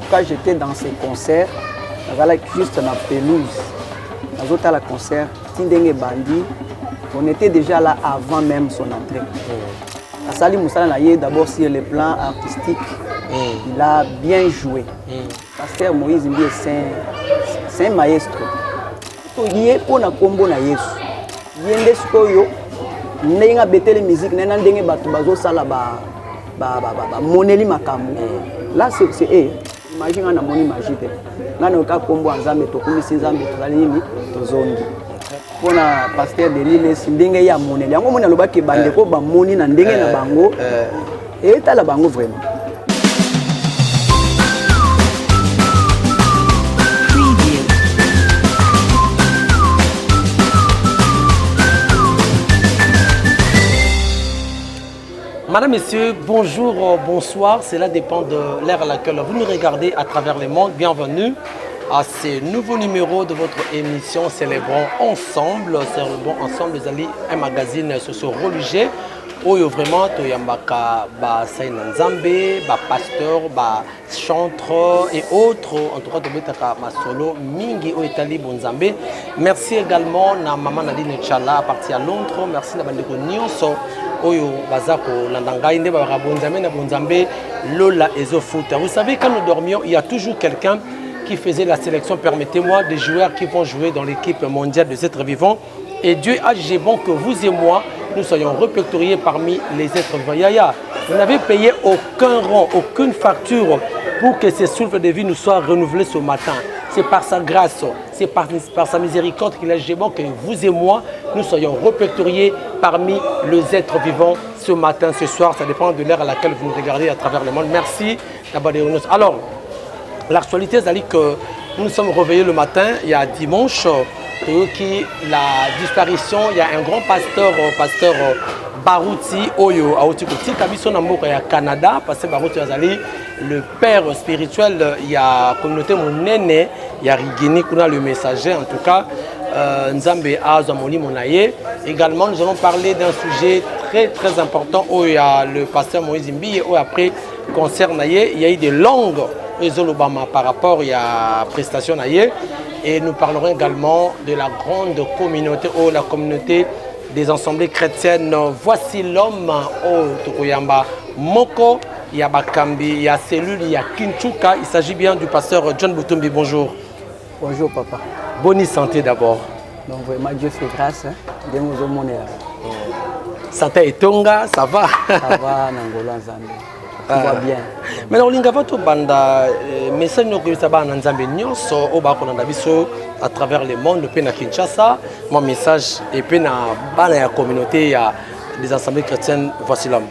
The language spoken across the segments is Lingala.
quand j'étais dans ces concerts, juste dans la pelouse, dans autres concerts, Tindenge Bandi, on était déjà là avant même son entrée. Asali Moussala Naye, d'abord sur le plan artistique, il a bien joué. Pasteur Moïse Mbi, c'est un maestro. Il y a un combo na Yesu. Il y a un skoyo, il y a une musique, il y a un bateau sala moneli makamu. Là c'est imagine on a moni magie. Là on a combo ensemble, to kumisi nzambe tozalini tozongi. Pona pasteur de l'île ndenge ya moneli. Yango mona lobaki bandeko ba moni na ndenge na bango. Et ta la bango vraiment. Madame, Messieurs, bonjour, bonsoir. Cela dépend de l'ère à laquelle vous nous regardez à travers le monde. Bienvenue à ce nouveau numéro de votre émission Célébrons Ensemble. Célébrons Ensemble, vous allez un magazine socio-religieux où vraiment toyambaka ba saina nzambe, ba pasteur, ba chanteur et autres. En tout cas, tobetaka masolo mingi o etali bonzambe. Merci également na maman Nadine Tchala à partir à Londres. Merci na bandeko nyonso oyo bazako landangai nde ba bonzambe na bonzambe lola ezofuta. Vous savez, quand nous dormions, il y a toujours quelqu'un qui faisait la sélection, permettez-moi, des joueurs qui vont jouer dans l'équipe mondiale des êtres vivants. Et Dieu a jugé bon que vous et moi, nous soyons répertoriés parmi les êtres vivants. Yaya, vous n'avez payé aucun rang, aucune facture pour que ces souffles de vie nous soient renouvelés ce matin. C'est par sa grâce, c'est par sa miséricorde qu'il a jugé bon que vous et moi, nous soyons répertoriés parmi les êtres vivants ce matin, ce soir. Ça dépend de l'heure à laquelle vous nous regardez à travers le monde. Merci d'abord. Alors, l'actualité, c'est que nous nous sommes réveillés le matin, il y a dimanche, qui la disparition, il y a un grand pasteur Barouti Oyo Aotikuti Kabiso Namboka ya Canada, pasteur Barouti Azali, le père spirituel, il y a communauté Mounene, il y a Rigini Kuna le messager, en tout cas, Nzambe Azamoli Monaye. Également, nous allons parler d'un sujet très important où il y a le pasteur Moïse Mbi, où après concert Naye, il y a eu des langues par rapport à la prestation Naye. Et nous parlerons également de la grande communauté, la communauté des assemblées chrétiennes. Voici l'homme au Tokoyamba Moko, il y a Bakambi, il y a Cellule, il y a Kinchuka. Il s'agit bien du pasteur John Boutumbi. Bonjour. Bonjour papa. Bonne santé d'abord. Donc vraiment Dieu fait grâce. De nous honorer. Santé et Tonga, ça va? Ça va, Nangola Nzambe. Tout va bien. Mais alors, l'ingavato banda message nous que ça va en Nzambe nyonso au bako na biso à travers le monde pe na Kinshasa. Mon message et pe na bana ya communauté ya des assemblées chrétiennes. Voici l'homme.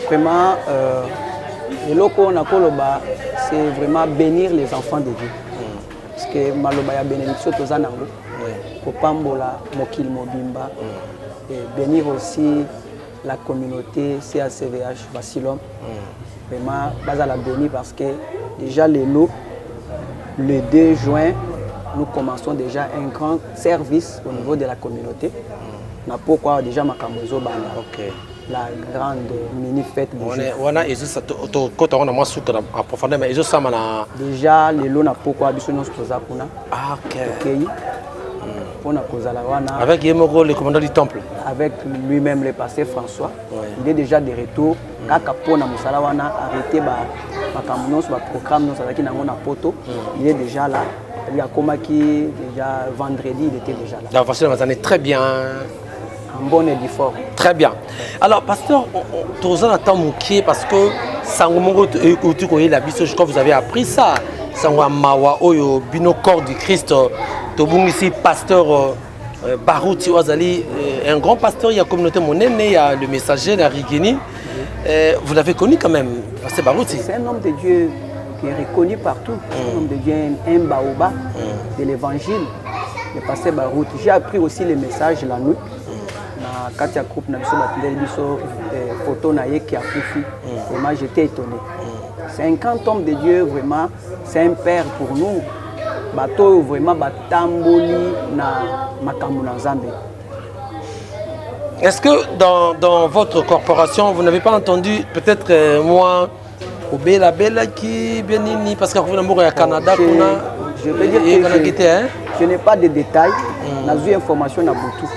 Vraiment le loko na koloba c'est vraiment bénir les enfants de Dieu. Parce que maloba ya bénédiction tozanango. Kopambola mokil mobimba et bénir aussi la communauté CACVH Vassilom. Vraiment, base à la béni parce que déjà le 2 juin, nous commençons déjà un grand service au niveau de la communauté. On a pourquoi déjà Makambozo Banda. La grande mini-fête. Déjà, le lot n'a pourquoi avec Yemoro, le commandant du temple. Avec lui-même, le passé François. Il est déjà de retour. Il est déjà là. Il y a Komaki, déjà vendredi, il était déjà là. La voici la très bien. Un bon et fort. Très bien. Alors, pasteur, tu as un parce que Sangomongo, je crois que vous avez appris ça. Sangwa Mawa, Oyo, Bino corps du Christ. Ici, pasteur Barouti Ouazali, un grand pasteur, il y a la communauté Monene, il y a le messager, la Rigini. Vous l'avez connu quand même, pasteur Barouti. C'est un homme de Dieu qui est reconnu partout. Un homme de Dieu, un baoba de l'évangile, le pasteur Barouti. J'ai appris aussi les messages la nuit. Na Katia Group, na photo qui a pris. Vraiment, j'étais étonné. C'est un grand homme de Dieu, vraiment, c'est un père pour nous. Bato vraiment batamboli na makambo na Nzambe. Est-ce que dans votre corporation, vous n'avez pas entendu peut-être moi Bela Bela qui bien ni parce que vous êtes au Canada. Je veux dire que je n'ai pas de détails. J'ai eu information à Boutou.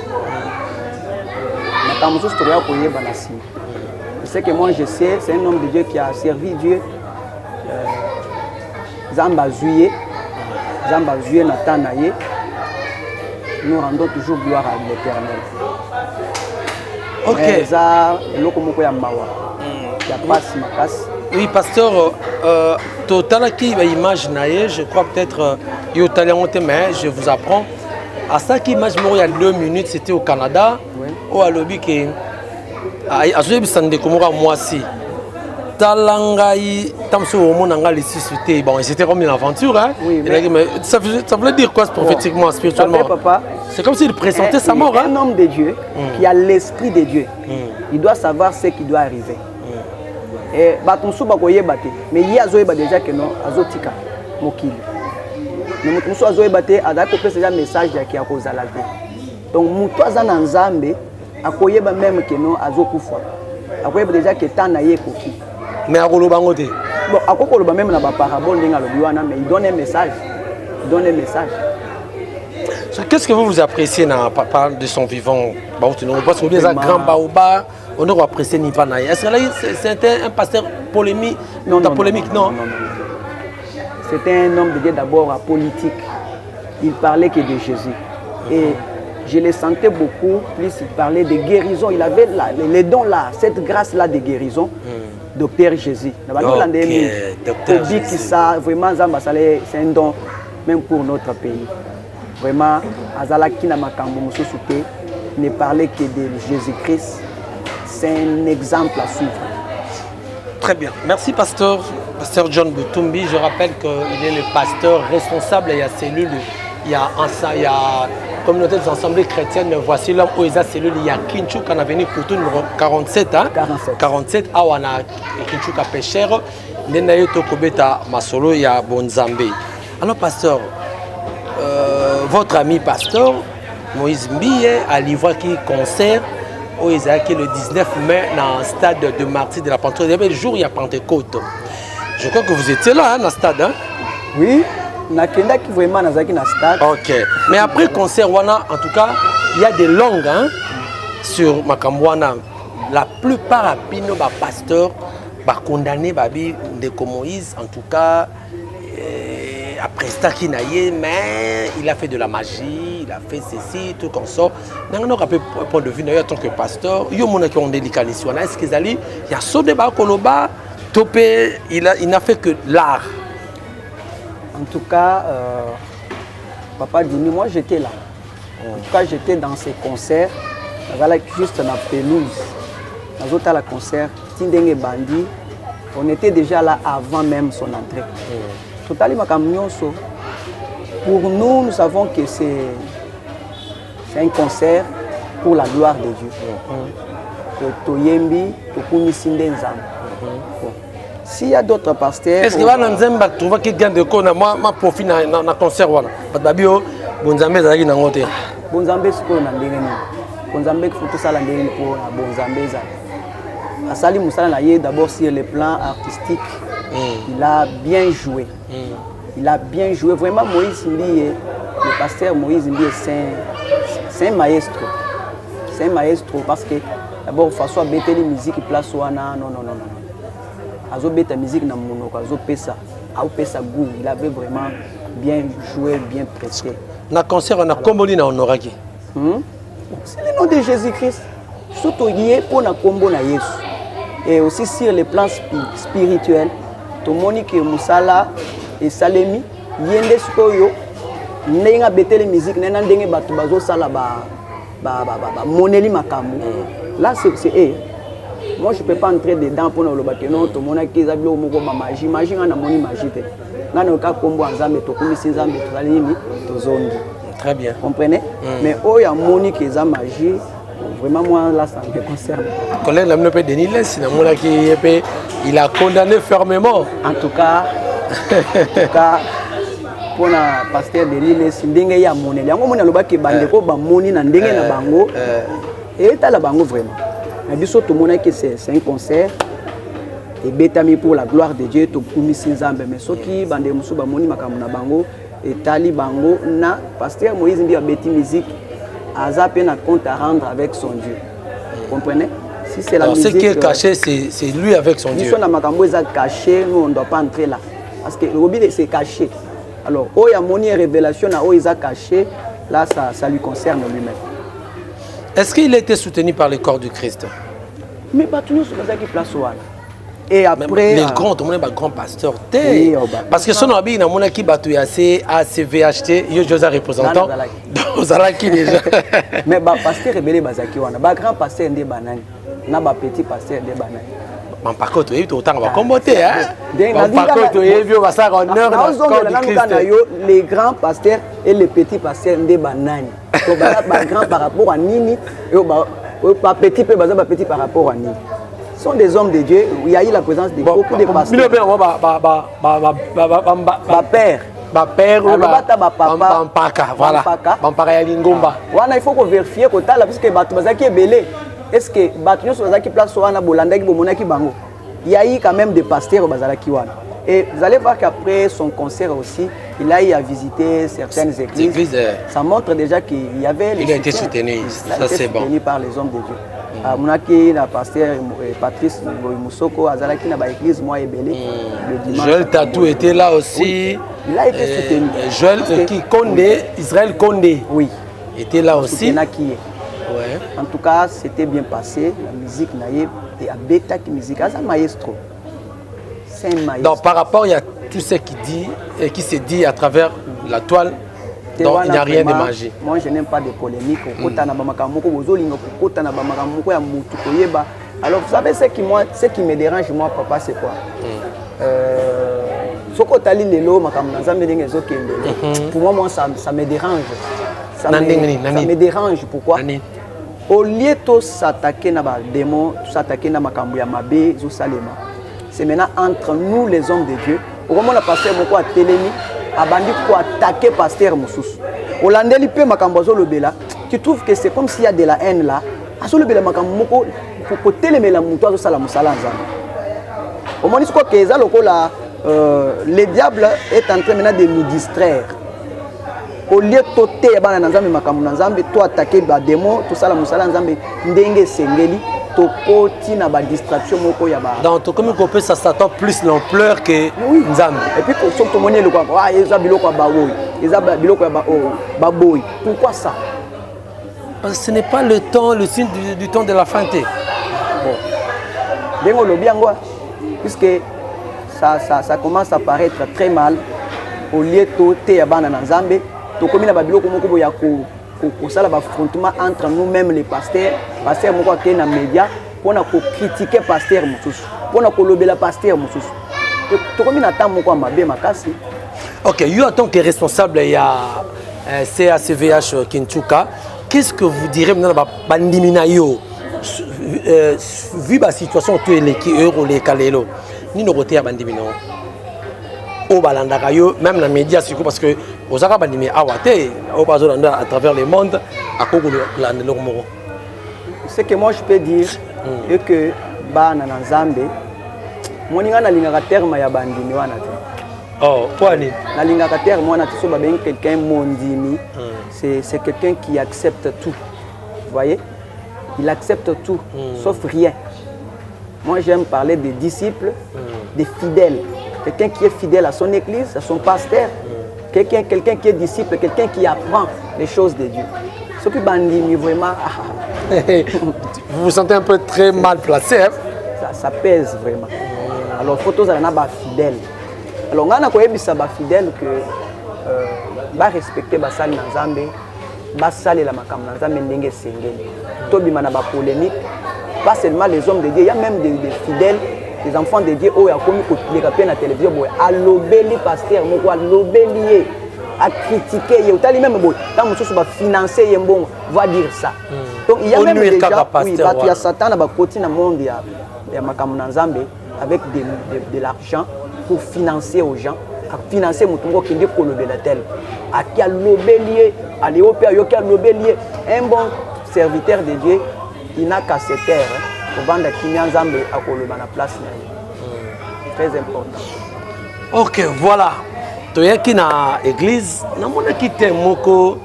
Ce que moi je sais, c'est un homme de Dieu qui a servi Dieu. Zamba Zouye, Natanaye. Nous rendons toujours gloire à l'Éternel. Oui, pasteur, total qui image je crois peut-être mais je vous apprends. À ça qui image il y a 2 minutes, c'était au Canada. Au Alobi qui a moi si. Talangai, tamso monanga les six bon, c'était comme une aventure, hein. Oui, mais ça voulait dire quoi prophétiquement, spirituellement? Papa, c'est comme s'il présentait sa mort, hein. Un homme de Dieu qui a l'esprit de Dieu, il doit savoir ce qui doit arriver. Et batumsu bakoye bate, mais il y a déjà que non, azotika mokili. Mais mutumsu azoye bate, adako pesa déjà message qui a causé la vie. Donc muto azana nzambe, akoye ba même que non azokufa. Akoye déjà que tanaye koki. Mais à Kolobangote. Bon, à Koloba même na ba parabole mais il donne un message. Qu'est-ce que vous appréciez dans papa de son vivant? Parce que vous êtes un grand baoba, on doit apprécier Nipanaï. Est-ce que c'était un pasteur polémique? Non. Non. C'était un homme de Dieu d'abord politique. Il parlait que de Jésus. Et je le sentais beaucoup, plus il parlait de guérison. Il avait les dons là, cette grâce-là de guérison. Docteur Jésus. Docteur Jésus. Vraiment, c'est un don même pour notre pays. Vraiment, Azalaki Namakambo ne parlait que de Jésus-Christ. C'est un exemple à suivre. Très bien. Merci, pasteur John Boutoumbi. Je rappelle qu'il est le pasteur responsable. Il y a cellule, il y a communauté des assemblées chrétiennes. Voici l'homme où il y a cellule. Il y a Kinchuk en avenue Koutou numéro 47. Hein? 47. Awana Kinchuk à Péchère. Nenayo Tokobeta Masolo, il y a Bonzambe. Alors, pasteur, votre ami pasteur Moïse Mbiye a livré qui concert au Isaac le 19 mai dans le stade de Martyrs de la Pentecôte. Il y avait le jour où il y a Pentecôte. Je crois que vous étiez là, hein, dans le stade. Hein? Oui, nakenda qui vraiment dans le stade. Ok. Mais après le concert, en tout cas, il y a des langues hein, sur Makambouana. La plupart des pasteurs condamnés de Moïse, en tout cas. Après Stakinaye, mais il a fait de la magie, il a fait ceci, tout comme ça. Nous avons un point de vue en tant que pasteur. Il y a des gens qui ont délicat l'histoire. Est-ce qu'il y a ce débat Koloba, Topé, il n'a fait que l'art. En tout cas, Papa Dini, moi j'étais là. En tout cas, j'étais dans ces concerts. J'allais juste dans la pelouse. Dans autres concert, Tindenge Bandi, on était déjà là avant même son entrée. Pour nous, nous savons que c'est un concert pour la gloire de Dieu. S'il y a d'autres pasteurs... Est-ce que vous avez trouvé quelqu'un de quoi ma profite dans le concert? Bonzambe est dans le Bonzambe est dans le Bonzambe Asali Moussala d'abord sur le plan artistique, il a bien joué. Il a bien joué. Vraiment, Moïse Mbiye, le pasteur Moïse Mbiye, c'est un maestro. C'est un maestro parce que d'abord, il faut bêter les musiques place wana non. Azo bêter musique na monoko, azo pesa, pesa goût. Il avait vraiment bien joué, bien prêté. Na concert on a comboli na honoraki. C'est le nom de Jésus-Christ. Surtout hier pour na combo na Yesu. Et aussi sur le plan spirituel, tout le monde qui Moussala et Salemi, yende skoyo, n'enga bêter les musiques, n'enga dengue batu bazo sala moneli makambu. Là c'est moi je peux pas entrer dedans pour nous le battre non tout le monde qui a bilo moko ba magie na moni magie te. Na no ka kombo nzambe to komisi nzambe to salimi to zondi. Très bien. Comprenez? Mais oh ya moni qui a magie. Vraiment, moi, là, ça me concerne. Collègue, il a condamné fermement. En tout cas, pour le pasteur de l'île, c'est ndenge ya moneli. Yango mona loba ke bandeko ba moni na ndenge na bango. Et ta la bango vraiment. Mais biso tout monde que c'est un concert et betami pour la gloire de Dieu to kumisi nzambe mais soki bande musu ba moni makambo na bango et tali bango na pasteur Moïse mbi beti musique aza pe na compte à rendre avec son Dieu. Vous comprenez? Si c'est la musique, ce qui est caché, c'est lui avec son Dieu. Si on a makambo est caché, nous on ne doit pas entrer là parce que le hobby c'est caché. Alors, oh il y a moni révélation na oh est caché, là ça lui concerne lui-même. Est-ce qu'il a été soutenu par le corps du Christ? Mais pas tout le monde qui place au et après les grands, tout le monde est grand pasteur. Parce que son habit na mona ki batu assez ACVHT, yo José représentant. Ozalaki déjà. Mais ba pasteur rebelle bazaki wana, ba grand pasteur ndé banani, na ba petit pasteur ndé banani. Man par contre, il autant va comboter hein. Par contre, il vieux va ça honneur dans le corps du Christ. Les grands pasteurs et les petits pasteurs ndé banani. Donc ba grand par rapport à nini et ba petit peu ba petit par rapport à nini. Ce sont des hommes de Dieu, il y a eu la présence de beaucoup de pasteurs. Ma père ou Bampaka, voilà. Bampaka ya Lingomba. Il faut qu'on vérifie que puisque Batouazaki est belé. Est-ce que Batouazaki place Wana Bolandaki Bomonaki Bango? Il y a eu quand même des pasteurs au Bazalaki Wana. Et vous allez voir qu'après son concert aussi, il a eu à visiter certaines églises. Ça montre déjà qu'il y avait... Il a été soutenu, ça c'est bon. Soutenu par les hommes de Dieu. Mounaki, la pasteur Patrice Moussoko, Azalaki, na église moi et belé. Joël Tatou était là aussi. Oui. Il a été soutenu. Joël Condé, Israël Condé. Oui. Était là aussi. Ouais. En tout cas, c'était bien passé. La musique naïe et à Beta qui musique, c'est un maestro. C'est un maestro. Donc par rapport, il y a tout ce qui se dit à travers la toile. Donc il n'y a rien de magique. Moi je n'aime pas de polémiques. Alors vous savez ce qui me dérange moi papa c'est quoi? Pour moi ça me dérange. Ça me dérange pourquoi? Au lieu de s'attaquer à des démons, s'attaquer à makambo ya mabe, c'est maintenant entre nous les hommes de Dieu. Au moment où on a passé beaucoup à Télémi, abandi pour attaquer pasteur Moussous. Hollandais peut makambozo le bela. Tu trouves que c'est comme s'il y a de la haine là. Aso le bela makamoko pour télémer la moutoise sala musala nzambe. Au moment où que ça lokola le diable est en train maintenant de nous distraire. Au lieu de toter bana nzambe makambo nzambe, toi attaquer ba démon, tout ça la musala nzambe ndenge sengeli. Donc, comme on peut ça s'attend plus l'ampleur que Nzambe. Et puis, pourquoi ça? Parce que ce n'est pas le temps, le signe du temps de la fin. Bon. Puisque ça commence à paraître très mal, au lieu de Nzambe, pour ça, l'affrontement entre nous-mêmes les pasteurs qui sont dans les médias, pour critiquer les pasteurs, pour lober les pasteurs. Ok, vous en tant que responsable, il y a CACVH Kinchuka. Qu'est-ce que vous direz maintenant Bandiminayo vu la situation où les Kalelo, ni nous roter à Bandimino au Balandagayo, même dans les médias, parce que aux Arabes, à travers le monde, à cause de l'Andalomoro. Ce que moi je peux dire, c'est que Bana Nzambe, mon ingana lingaka terme ya bandimi wana te. Oh, quoi ni? Na lingaka terme wana te so ba ben quelqu'un mondimi, c'est quelqu'un qui accepte tout. Vous voyez? Il accepte tout, sauf rien. Moi j'aime parler des disciples, des fidèles. Quelqu'un qui est fidèle à son église, à son pasteur, quelqu'un qui est disciple, quelqu'un qui apprend les choses de Dieu. Ce qui bandit vraiment. Vous vous sentez un peu très mal placé. Hein? Ça pèse vraiment. Alors, il faut tous être fidèles. Alors, on a fidèle que va respecter Basal Nazambe, Basal et la Makam Nazambe Ndenge Sengeli. Tobi Manaba polémique, pas seulement les hommes de Dieu, il y a même des fidèles. Les enfants de Dieu, oh, il y a commis les rappels à la télévision, à l'obéli pasteur, à l'obélier, à critiquer, il même quand on va financer, il va dire ça. Donc il y a même des gens, oui, il y a Satan dans le monde, il y a Makamnanzambe avec de l'argent pour financer aux gens, à financer mon tongo qui dit pour le bélatel, à qui a l'obélier, à l'Europe, à l'obélier, un bon serviteur de Dieu, il n'a qu'à se taire. Pour vendre qui Nzambe à Koloba na place. très important. Ok, voilà. Toyaki na église, na mona ki te moko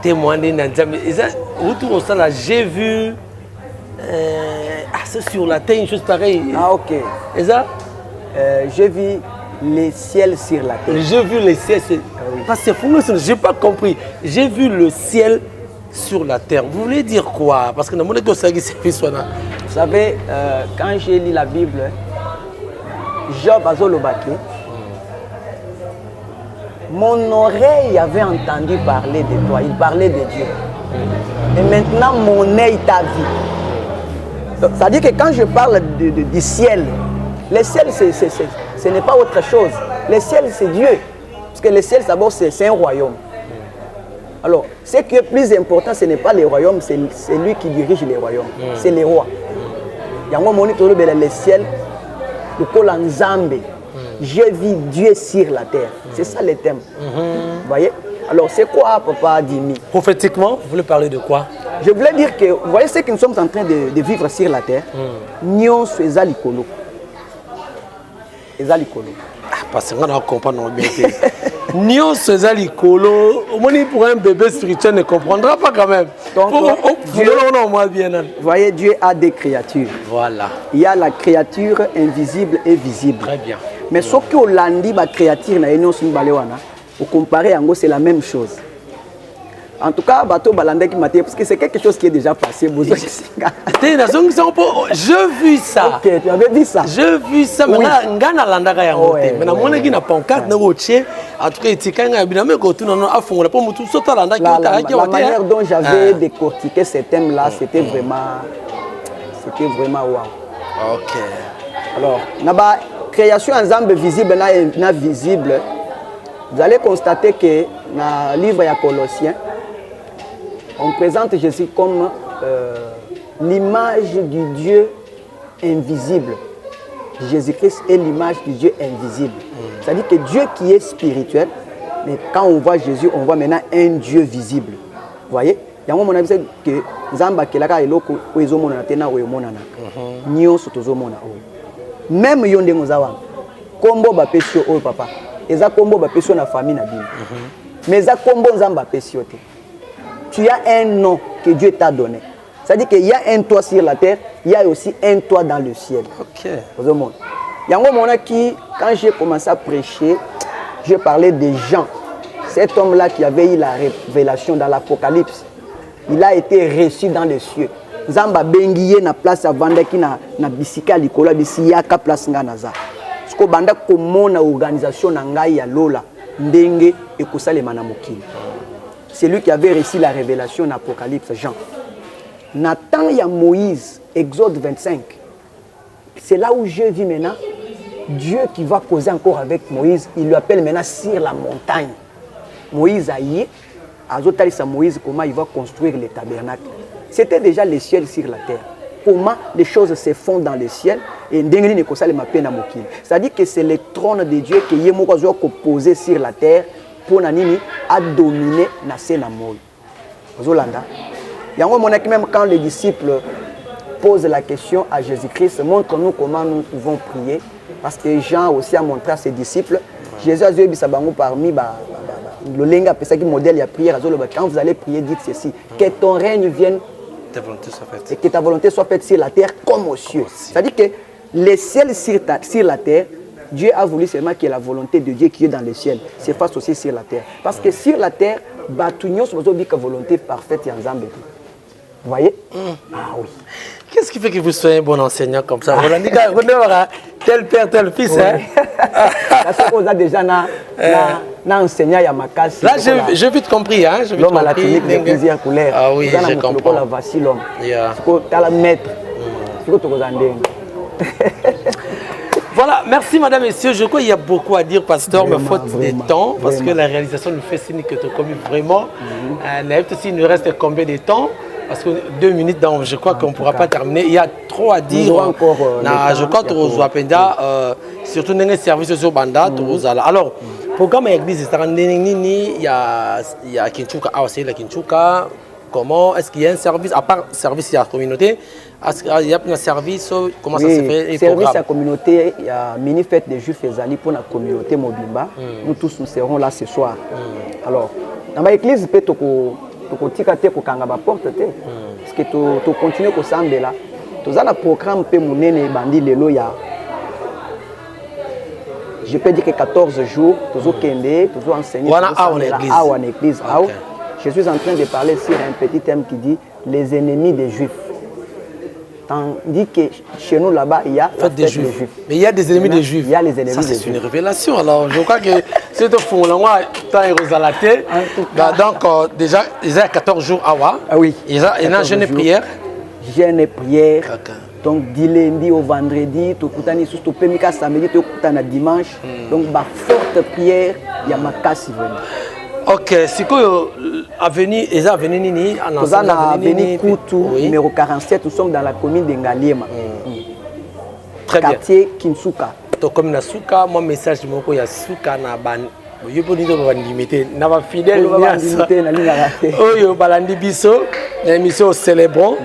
témoigner na Nzambe. Retour au salon, j'ai vu c'est sur la terre une chose pareille. Ah ok. Et ça j'ai vu les ciels sur la terre. J'ai vu le ciel. Parce que je n'ai pas compris. J'ai vu le ciel sur la terre. Vous voulez dire quoi? Parce que dans mon école, ça qui s'est fait. Vous savez, quand j'ai lu la Bible, Job Azolobaki, mon oreille avait entendu parler de toi. Il parlait de Dieu. Et maintenant, mon œil t'a vu. C'est-à-dire que quand je parle du ciel, le ciel, ce n'est pas autre chose. Le ciel, c'est Dieu. Parce que le ciel, d'abord, c'est un royaume. Alors, ce qui est plus important, ce n'est pas les royaumes, c'est lui qui dirige les royaumes. C'est les rois. Il y a un moment où le ciel, le col Nzambe. J'ai vu Dieu sur la terre. C'est ça le thème. Vous voyez? Alors, c'est quoi, Papa Dimi? Prophétiquement, vous voulez parler de quoi? Je voulais dire que, vous voyez ce que nous sommes en train de vivre sur la terre? Nyon Sueza Likolo. Parce qu'on a compris bien. Nyon Sueza Likolo, pour un bébé spirituel ne comprendra pas quand même. Donc, vous voyez, Dieu a des créatures. Voilà. Il y a la créature invisible et visible. Très bien. Mais ce que l'on la créature, vous comparez, c'est la même chose. En tout cas, parce que c'est quelque chose qui est déjà passé. Je vis ça. Ok, tu avais vu ça. Je vis ça. Mais là, la manière dont j'avais décortiqué ces thèmes-là, c'était vraiment wow. Ok. Alors, la création ensemble visible et invisible, vous allez constater que dans le livre de Colossiens, on présente Jésus comme l'image du Dieu invisible. Jésus-Christ est l'image du Dieu invisible. C'est-à-dire que Dieu qui est spirituel, mais quand on voit Jésus, on voit maintenant un Dieu visible. Vous voyez? Il y a un moment que Zamba qui est là, même yonde ngozawa kombo ba pesio o papa eza kombo ba pesio na famille na bino mais eza kombo nzamba pesio te. Tu as un nom que Dieu t'a donné. C'est-à-dire qu'il y a un toit sur la terre, il y a aussi un toit dans le ciel. OK. Il y a un moment qui, quand j'ai commencé à prêcher, je parlais de Jean. Cet homme-là qui avait eu la révélation dans l'Apocalypse, il a été reçu dans les cieux. Zamba bengiye na place avandaki na bisika likola bisiyaka place nga naza. Siko banda komona organisation na ngai ya lola ndenge ekosalema na mokili. C'est lui qui avait reçu la révélation dans l'Apocalypse, Jean. Nathan et Moïse, Exode 25. C'est là où je vis maintenant. Dieu qui va causer encore avec Moïse, il lui appelle maintenant sur la montagne. Moïse a y est, Moïse comment il va construire le tabernacle. C'était déjà le ciel sur la terre. Comment les choses se font dans le ciel et c'est-à-dire que c'est le trône de Dieu qui est posé sur la terre pour dominer na senamol. Zolanda. Il y a un moment même quand les disciples posent la question à Jésus-Christ, montre-nous comment nous pouvons prier. Parce que Jean aussi a montré à ses disciples, Jésus a dit parmi le lenga modèle de prière, quand vous allez prier, dites ceci, que ton règne vienne et que ta volonté soit faite sur la terre comme aux cieux. C'est-à-dire que le ciel sur la terre, Dieu a voulu seulement que la volonté de Dieu qui est dans le ciel se fasse aussi sur la terre. Parce que sur la terre, Batunios dit que volonté parfaite et ensemble. Vous voyez? Ah oui. Qu'est-ce qui fait que vous soyez un bon enseignant comme ça? Vous avez tel père, tel fils. Oui. Parce qu'on a déjà enseignant à ma casse. Là, j'ai vite compris. Hein? L'homme à la clinique de plusieurs couleurs. Ah oui, je comprends. La voici l'homme. Tu as la maître. Voilà, merci madame, messieurs. Je crois qu'il y a beaucoup à dire, pasteur, mais faute de temps, parce que la réalisation nous fait signe que tu as commis vraiment. Il nous reste combien de temps? Parce que 2 minutes, donc je crois qu'on ne pourra pas terminer. Il y a trop à dire. Je crois que tu as surtout dans les services sur Banda. Alors, programme à l'église, il y a Kinchuka, c'est la Kinchuka. comment est-ce qu'il y a un service, à part service à la communauté, est-ce qu'il y a un service, comment ça se fait? Service à la communauté, il y a mini fête des Juifs et Zali pour la communauté Mobimba. Nous tous nous serons là ce soir. Alors, dans l'église, peut-être que tu as porte, parce que tu continues à s'embêter là. Tu as un programme pour les bandits, je peux dire que 14 jours, tu as enseigné en église. Je suis en train de parler sur un petit thème qui dit les ennemis des Juifs. Tandis que chez nous là-bas, il y a la fête des Juifs. Mais il y a des ennemis des Juifs. Il y a les ennemis des Juifs. C'est une révélation. Alors, je crois que c'est de fond. Là, temps est rosalaté. Donc, déjà, il y a 14 jours à Wa. Ah oui. Il y a un jeûne et prière. Jeûne et prière. Donc, du lundi au vendredi, tu peux samedi, tu peux dimanche. Donc, ma forte prière, il y a ma casse. Ok, c'est quoi l'avenue? Ils sont venus Nini? Nous sommes à l'avenue Koutou, numéro 47. Nous sommes dans la commune de Ngaliema. Très bien. Quartier Kinsuka. Comme na Souka, mon message, il y a Souka na ban. Je peux dire que je limité. Je suis fidèle. Je suis balandi biso. L'émission célébrons.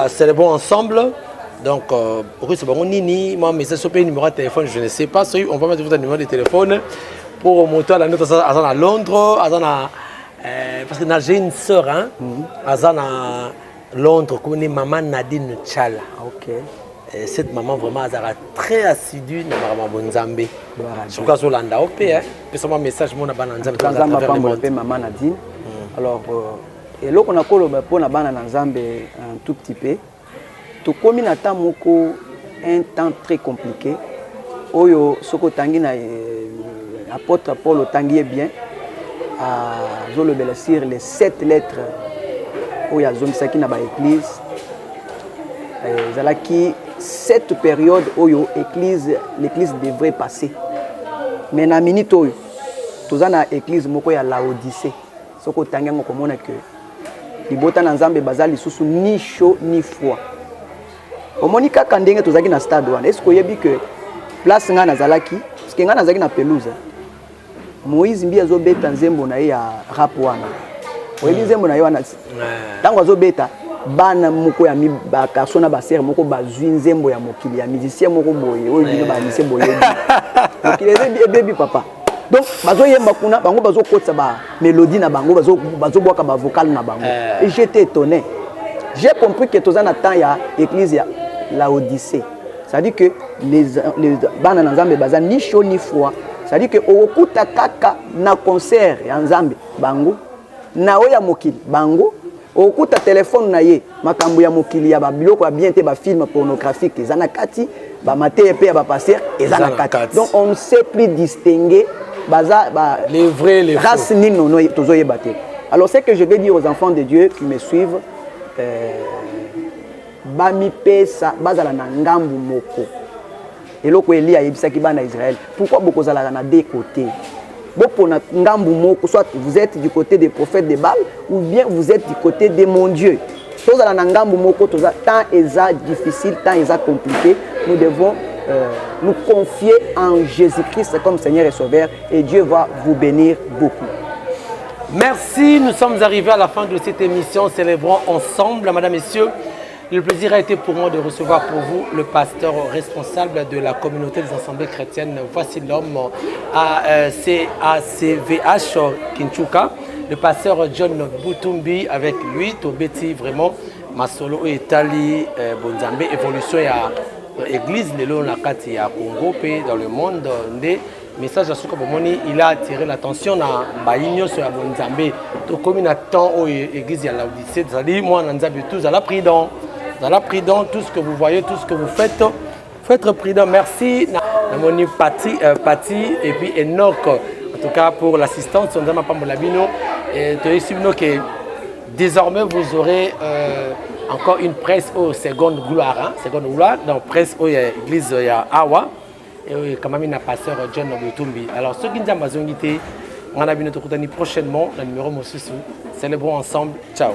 Célébrons ensemble. Donc, c'est bon. Nini, mon message sur le numéro de téléphone, je ne sais pas. On va mettre votre numéro de téléphone. Pour monter à la note à Londres, parce que j'ai une soeur, à Londres, comme maman Nadine Chala. Cette maman vraiment très assidue dans Bonzambe. Je crois que c'est l'Anda OP, c'est un message mon maman Nadine. Alors, et là on a collé pour la bana Nzambe un tout petit peu. Tout comme un temps très compliqué. Oyo soko tangi na apôtre Paul Tanguy est bien à Zolo Belessir les 7 lettres où il y a Zomisaki na ba église zalaki cette période où l'église devrait passer mais na minute oyo toza na église moko ya Laodicée soko tangi ngo komona que libota na Nzambe bazali susu ni chaud ni froid omoni kaka ndenge tozaki na stade wana est-ce que yebi que place nga nazalaki parce que nga nazalaki na pelouse Moïse mbi azobeta nzembo na ye ya rap wana. Oyebi nzembo na ye wana. Tango azobeta bana moko ya bakaso na baser moko bazwi nzembo ya mokili ya musicien moko boye oyo bino ba lycée boye. Mokili ebebi papa. Donc bazoyemba kuna bango bazokotsa ba mélodie na bango bazobwaka ba vocal na bango. Et j'étais étonné. J'ai compris que toza na temps ya église ya Laodicée. C'est-à-dire que les bana na Nzambe baza ni chaud ni froid. C'est-à-dire que okuta kaka na concert ya Nzambe bango na oya mokili bango okuta téléphone na ye makambo ya mokili ya ba biloko ya bien te ba film pornographique ezana kati ba maté pe ya ba passer ezana kati. Donc on ne sait plus distinguer baza les vrais les faux. Nino tozoye baté. Alors c'est que je vais dire aux enfants de Dieu qui me suivent bami pesa bazala na ngambu moko. Et là, Israël. Pourquoi beaucoup de gens deux côtés? Soit vous êtes du côté des prophètes de Baal, ou bien vous êtes du côté de mon Dieu. Tant est difficile, tant est compliqué, nous devons nous confier en Jésus-Christ comme Seigneur et Sauveur, et Dieu va vous bénir beaucoup. Merci, nous sommes arrivés à la fin de cette émission. Célébrons ensemble, mesdames, messieurs. Le plaisir a été pour moi de recevoir pour vous le pasteur responsable de la communauté des assemblées chrétiennes. Voici l'homme à CACVH Kinchuka, le pasteur John Boutumbi, avec lui, Tobeti vraiment, Masolo et Tali Bonzambe, évolution à l'église de l'Onakati à Congo, dans le monde. Message à ce il a attiré l'attention dans Baïnio sur la Bonzambe. Tout comme il a tant où l'église à l'Odyssée, c'est-à-dire moi, Nanzabe, tous à la prudence. Dans la prudence, tout ce que vous voyez, tout ce que vous faites, faites prudent. Merci Namoni Pati et puis Enoch, en tout cas pour l'assistance. On a Pambolabino et que désormais vous aurez encore une presse au seconde gloire, donc presse au église Awa et quand même un pasteur John Boutumbi. Alors ceux qui nous ont besoin on a bien prochainement le numéro Mosusu. Célébrons ensemble. Ciao.